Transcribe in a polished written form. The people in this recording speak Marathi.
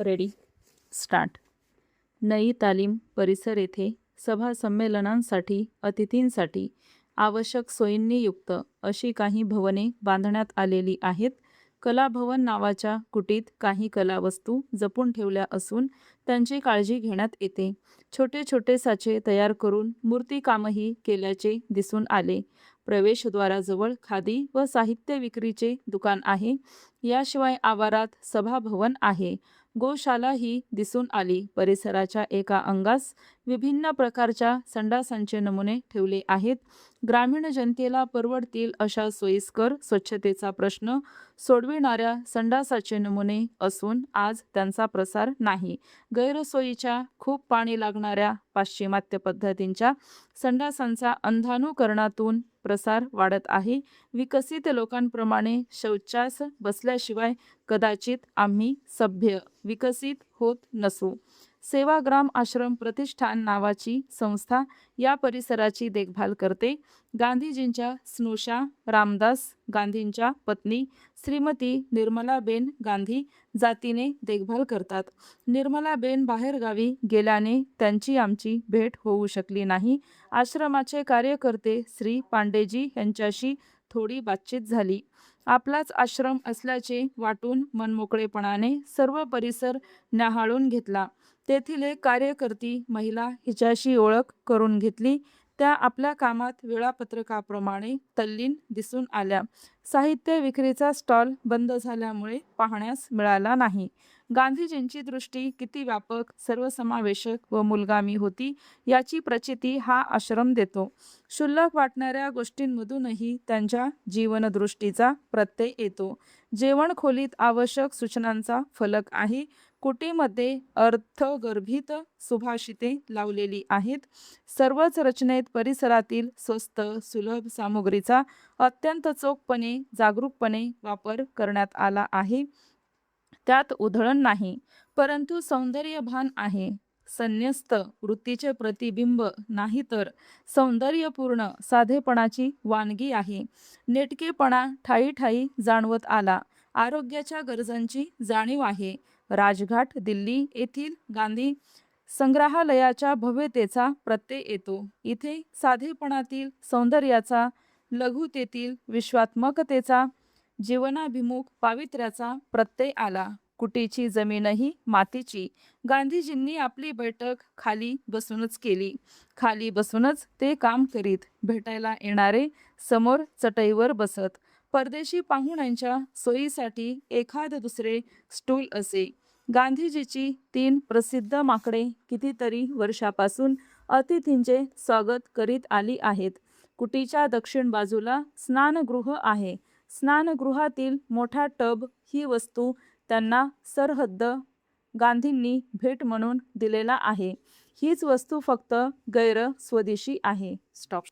Ready start. नई तालीम परिसर येथे सभा संमेलनांसाठी अतिथींसाठी आवश्यक सोयींनी युक्त अशी काही भवने बांधण्यात आलेली आहेत. कलाभवन नावाच्या कुटीत काही कलावस्तू जपून ठेवल्या असून त्यांची काळजी घेण्यात येते. छोटे छोटे साचे तयार करून मूर्तिकामही केल्याचे दिसून आले. प्रवेशद्वाराजवळ खादी व साहित्य विक्रीचे दुकान आहे. याशिवाय आवारात सभाभवन आहे. गोशालाही दिसून आली. परिसराच्या एका अंगास विभिन्न प्रकारच्या संडासांचे नमुने ठेवले आहेत. ग्रामीण जनतेला परवडतील अशा सोयीस्कर स्वच्छतेचा प्रश्न सोडविणाऱ्या संडासाचे नमुने असून आज त्यांचा प्रसार नाही. गैरसोयीच्या, खूप पाणी लागणाऱ्या पाश्चिमात्य पद्धतींच्या संडासांचा अंधानुकरणातून प्रसार वाढत आहे. विकसित लोकांप्रमाणे शौचास बसल्याशिवाय कदाचित आम्ही सभ्य विकसित होत नसू. सेवाग्राम आश्रम प्रतिष्ठान नावाची संस्था या परिसराची देखभाल करते. गांधीजींच्या स्नुषा रामदास गांधींच्या पत्नी श्रीमती निर्मलाबेन गांधी जातीने देखभाल करतात. निर्मलाबेन बाहेरगावी गेल्याने त्यांची आमची भेट होऊ शकली नाही. आश्रमाचे कार्यकर्ते श्री पांडेजी यांच्याशी थोडी बातचीत झाली. आपलाच आश्रम असल्याचे वाटून मनमोकळेपणाने सर्व परिसर न्याहाळून घेतला. तेथील एक कार्यकर्ती महिला हिच्याशी ओळख करून घेतली. त्या आपल्या कामात वेळापत्रकाप्रमाणे तल्लीन दिसून आल्या. साहित्य विक्रीचा स्टॉल बंद झाल्यामुळे पाहण्यास मिळाला नाही. गांधीजींची दृष्टी किती व्यापक, सर्वसमावेशक व मूलगामी होती याची प्रचिती हा आश्रम देतो. क्षुल्लक वाटणाऱ्या गोष्टींमधूनही त्यांच्या जीवनदृष्टीचा प्रत्यय येतो. जेवणखोलीत आवश्यक सूचनांचा फलक आहे. कुटीमध्ये अर्थगर्भित सुभाषिते लावलेली आहेत. सर्वच रचनेत परिसरातील स्वस्त सुलभ सामुग्रीचा अत्यंत चोखपणे, जागरूकपणे वापर करण्यात आला आहे. त्यात उधळण नाही, परंतु सौंदर्यभान आहे. संन्यस्त वृत्तीचे प्रतिबिंब नाही, तर सौंदर्यपूर्ण साधेपणाची वानगी आहे. नेटकेपणा ठायी ठायी जाणवत आला. आरोग्याच्या गरजांची जाणीव आहे. राजघाट दिल्ली येथील गांधी संग्रहालयाच्या भव्यतेचा प्रत्यय येतो. इथे साधेपणातील सौंदर्याचा, लघुतेतील विश्वात्मकतेचा, जीवनाभिमुख पावित्र्याचा प्रत्यय आला. कुटीची जमीनही मातीची. गांधीजींनी आपली बैठक खाली बसूनच केली. खाली बसूनच ते काम करीत. भेटायला येणारे समोर चटईवर बसत. परदेशी पाहुण्यांच्या सोयीसाठी एखाद दुसरे स्टूल असे. गांधीजीची 3 प्रसिद्ध माकडे कितीतरी वर्षापासून अतिथींचे स्वागत करीत आली आहेत. कुटीच्या दक्षिण बाजूला स्नानगृह आहे. स्नानगृहातील मोठा टब ही वस्तू त्यांना सरहद्द गांधींनी भेट म्हणून दिलेला आहे. हीच वस्तू फक्त गैर स्वदेशी आहे. स्टॉप.